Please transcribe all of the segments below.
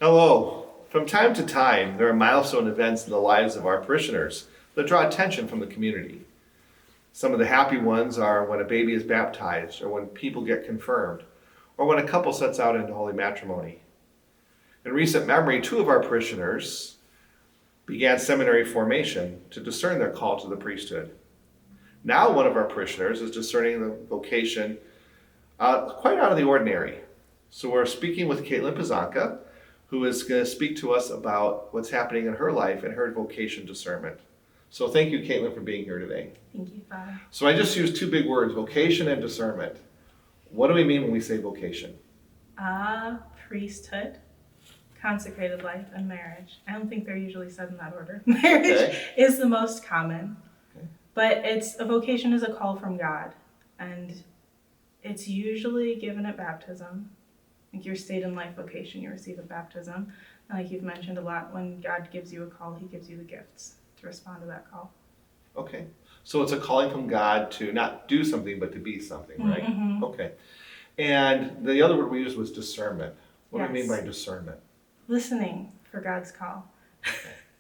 Hello. From time to time, there are milestone events in the lives of our parishioners that draw attention from the community. Some of the happy ones are when a baby is baptized, or when people get confirmed, or when a couple sets out into holy matrimony. In recent memory, two of our parishioners began seminary formation to discern their call to the priesthood. Now one of our parishioners is discerning the vocation quite out of the ordinary. So we're speaking with Caitlyn Pszonka, who is going to speak to us about what's happening in her life and her vocation discernment. So thank you, Caitlyn, for being here today. Thank you, Father. So I just used two big words, vocation and discernment. What do we mean when we say vocation? Priesthood, consecrated life, and marriage. I don't think they're usually said in that order. Marriage is the most common. Okay. But a vocation is a call from God. And it's usually given at baptism. Like your state in life vocation, you receive at baptism. And like you've mentioned a lot, when God gives you a call, he gives you the gifts to respond to that call. Okay. So it's a calling from God to not do something, but to be something, right? Mm-hmm. Okay. And the other word we used was discernment. What do we mean by discernment? Listening for God's call.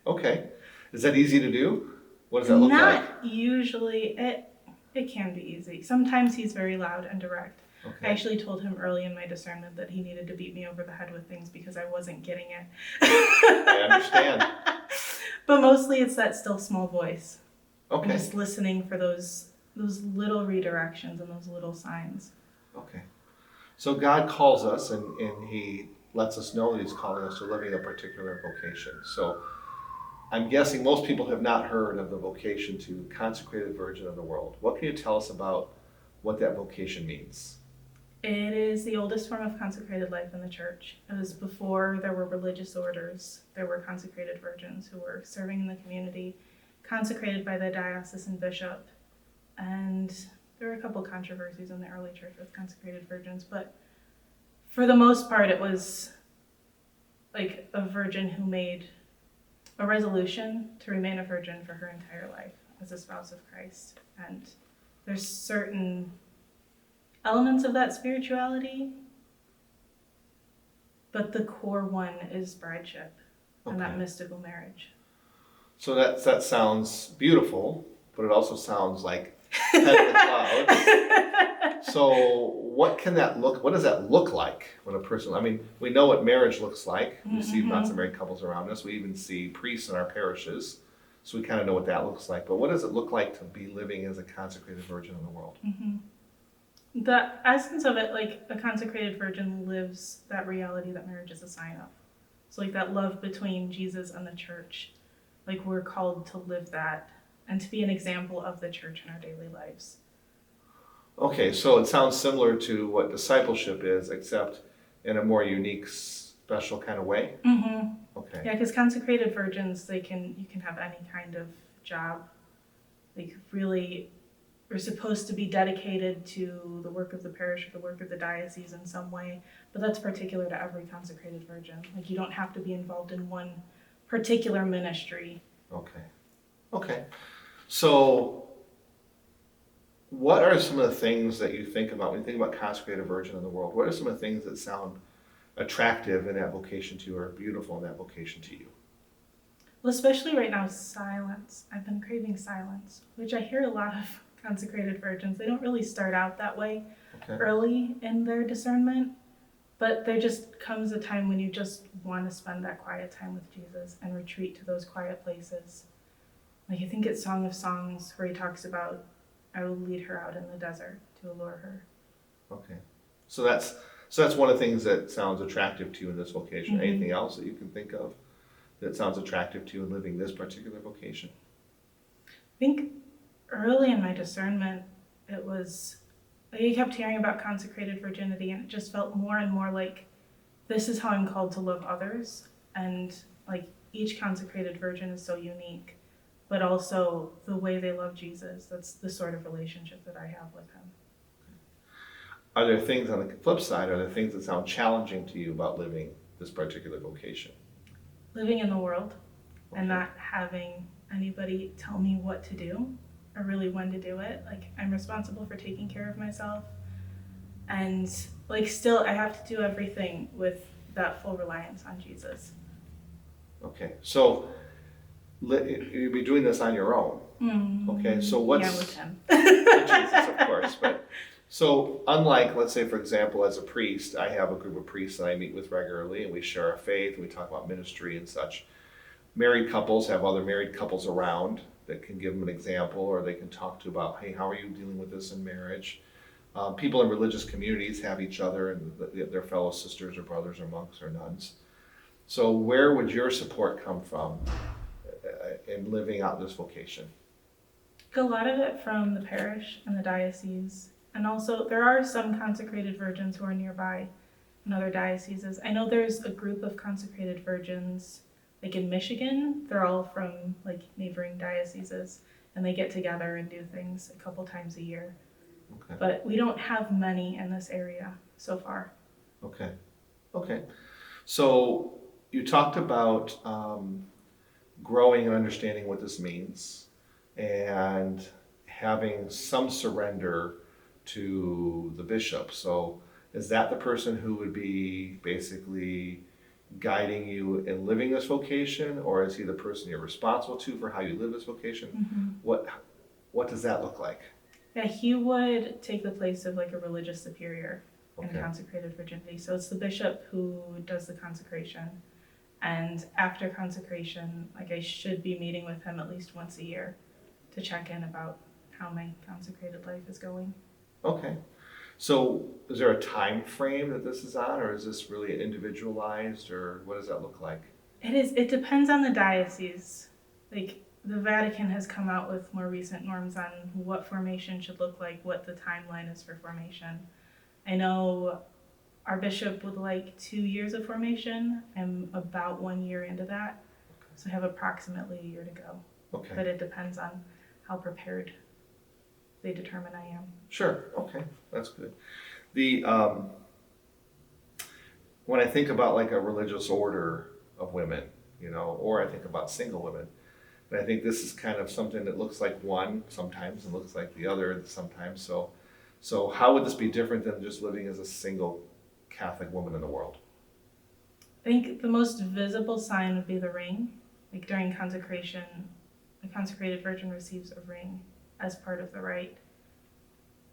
Okay. Is that easy to do? What does that look like? Not usually. It can be easy. Sometimes he's very loud and direct. Okay. I actually told him early in my discernment that he needed to beat me over the head with things because I wasn't getting it. I understand. But mostly it's that still small voice. Okay. Just listening for those little redirections and those little signs. Okay. So God calls us and he lets us know that he's calling us to living a particular vocation. So I'm guessing most people have not heard of the vocation to Consecrated Virgin of the World. What can you tell us about what that vocation means? It is the oldest form of consecrated life in the church. It was before there were religious orders. There were consecrated virgins who were serving in the community, consecrated by the diocesan bishop. And there were a couple controversies in the early church with consecrated virgins, but for the most part, it was like a virgin who made a resolution to remain a virgin for her entire life as a spouse of Christ. And there's certain elements of that spirituality, but the core one is brideship and that mystical marriage. So that sounds beautiful, but it also sounds like head of the clouds. So what does that look like when a person, I mean, we know what marriage looks like. We see lots of married couples around us. We even see priests in our parishes. So we kind of know what that looks like. But what does it look like to be living as a consecrated virgin in the world? Mm-hmm. The essence of it, like a consecrated virgin lives that reality that marriage is a sign of. So like that love between Jesus and the church, like we're called to live that and to be an example of the church in our daily lives. Okay, so it sounds similar to what discipleship is, except in a more unique, special kind of way? Mm-hmm. Okay. Yeah, because consecrated virgins, you can have any kind of job. Like really, we're supposed to be dedicated to the work of the parish or the work of the diocese in some way, but that's particular to every consecrated virgin. Like you don't have to be involved in one particular ministry. Okay. So what are some of the things that you think about when you think about consecrated virgin in the world? What are some of the things that sound attractive in that vocation to you or beautiful in that vocation to you? Well, especially right now, silence. I've been craving silence, which I hear a lot of consecrated virgins. They don't really start out that way early in their discernment, but there just comes a time when you just want to spend that quiet time with Jesus and retreat to those quiet places. Like I think it's Song of Songs where he talks about, I will lead her out in the desert to allure her. Okay. So that's one of the things that sounds attractive to you in this vocation. Mm-hmm. Anything else that you can think of that sounds attractive to you in living this particular vocation? I think early in my discernment, it was, like I kept hearing about consecrated virginity and it just felt more and more like this is how I'm called to love others. And like each consecrated virgin is so unique, but also the way they love Jesus, that's the sort of relationship that I have with him. Are there things on the flip side, are there things that sound challenging to you about living this particular vocation? Living in the world and not having anybody tell me what to do or really when to do it. Like I'm responsible for taking care of myself and like still I have to do everything with that full reliance on Jesus. Okay, so you'd be doing this on your own. Okay, so what's... Yeah, with him. Jesus, of course, but so unlike, let's say, for example, as a priest, I have a group of priests that I meet with regularly, and we share our faith, and we talk about ministry and such. Married couples have other married couples around that can give them an example, or they can talk to about, hey, how are you dealing with this in marriage? People in religious communities have each other and their fellow sisters or brothers or monks or nuns. So where would your support come from in living out this vocation? A lot of it from the parish and the diocese. And also, there are some consecrated virgins who are nearby in other dioceses. I know there's a group of consecrated virgins, like in Michigan. They're all from like neighboring dioceses, and they get together and do things a couple times a year. Okay. But we don't have many in this area so far. Okay. Okay. So you talked about growing and understanding what this means and having some surrender to the bishop. So is that the person who would be basically guiding you in living this vocation, or is he the person you're responsible to for how you live this vocation? What does that look like? Yeah, he would take the place of like a religious superior in Okay. consecrated virginity. So it's the bishop who does the consecration. And after consecration, like I should be meeting with him at least once a year to check in about how my consecrated life is going. Okay. So is there a time frame that this is on, or is this really individualized, or what does that look like? It depends on the diocese. Like the Vatican has come out with more recent norms on what formation should look like, what the timeline is for formation. I know our bishop would like 2 years of formation. I'm about 1 year into that. So I have approximately a year to go. Okay. But it depends on how prepared they determine I am. Sure. Okay. That's good. The when I think about like a religious order of women, or I think about single women, and I think this is kind of something that looks like one sometimes and looks like the other sometimes. So how would this be different than just living as a single Catholic woman in the world? I think the most visible sign would be the ring. Like during consecration, the consecrated virgin receives a ring as part of the rite.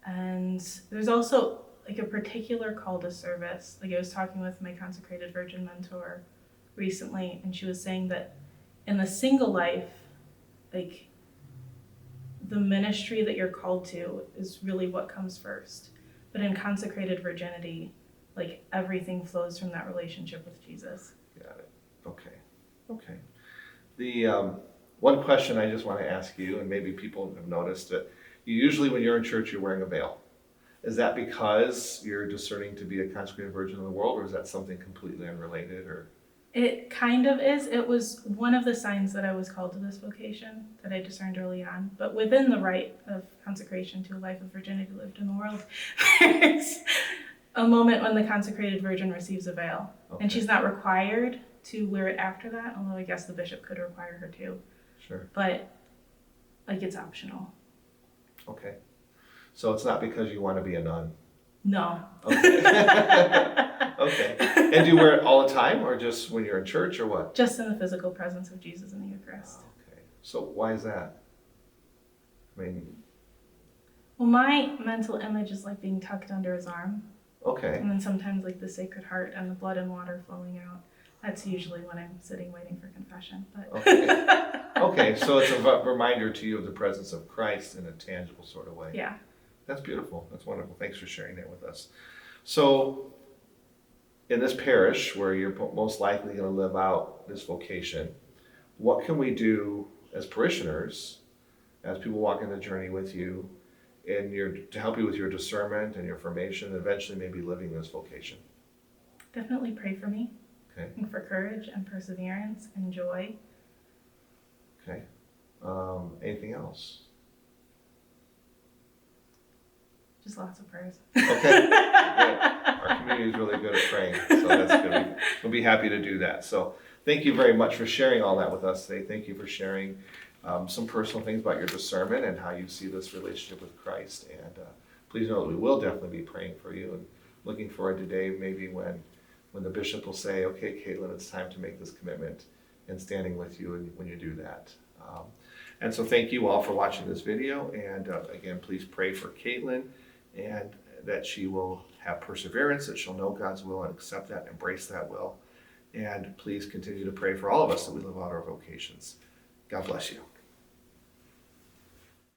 And there's also like a particular call to service. Like I was talking with my consecrated virgin mentor recently, and she was saying that in the single life, like the ministry that you're called to is really what comes first. But in consecrated virginity, like everything flows from that relationship with Jesus. Got it. Okay. The one question I just want to ask you, and maybe people have noticed that usually when you're in church, you're wearing a veil. Is that because you're discerning to be a consecrated virgin in the world, or is that something completely unrelated? Or It kind of is. It was one of the signs that I was called to this vocation that I discerned early on. But within the rite of consecration to a life of virginity lived in the world, there's a moment when the consecrated virgin receives a veil. Okay. And she's not required to wear it after that, although I guess the bishop could require her to. Sure. But like it's optional. Okay. So it's not because you want to be a nun? No. Okay. Okay. And do you wear it all the time, or just when you're in church, or what? Just in the physical presence of Jesus in the Eucharist. Okay. So why is that? I mean... Well, my mental image is like being tucked under his arm. Okay. And then sometimes like the Sacred Heart and the blood and water flowing out. That's usually when I'm sitting waiting for confession. But Okay. Okay, so it's a reminder to you of the presence of Christ in a tangible sort of way. Yeah. That's beautiful. That's wonderful. Thanks for sharing that with us. So, in this parish where you're most likely going to live out this vocation, what can we do as parishioners, as people walking the journey with you, to help you with your discernment and your formation, and eventually maybe living this vocation? Definitely pray for me. Okay. And for courage and perseverance and joy. Okay. Anything else? Just lots of prayers. Okay. Good. Our community is really good at praying, so that's good. We'll be happy to do that. So thank you very much for sharing all that with us today. Thank you for sharing some personal things about your discernment and how you see this relationship with Christ. And please know that we will definitely be praying for you and looking forward to a day maybe when when the bishop will say, okay, Caitlyn, it's time to make this commitment, and standing with you when you do that. And so thank you all for watching this video, and again, please pray for Caitlyn, and that she will have perseverance, that she'll know God's will and accept that, embrace that will. And please continue to pray for all of us that we live out our vocations. God bless you.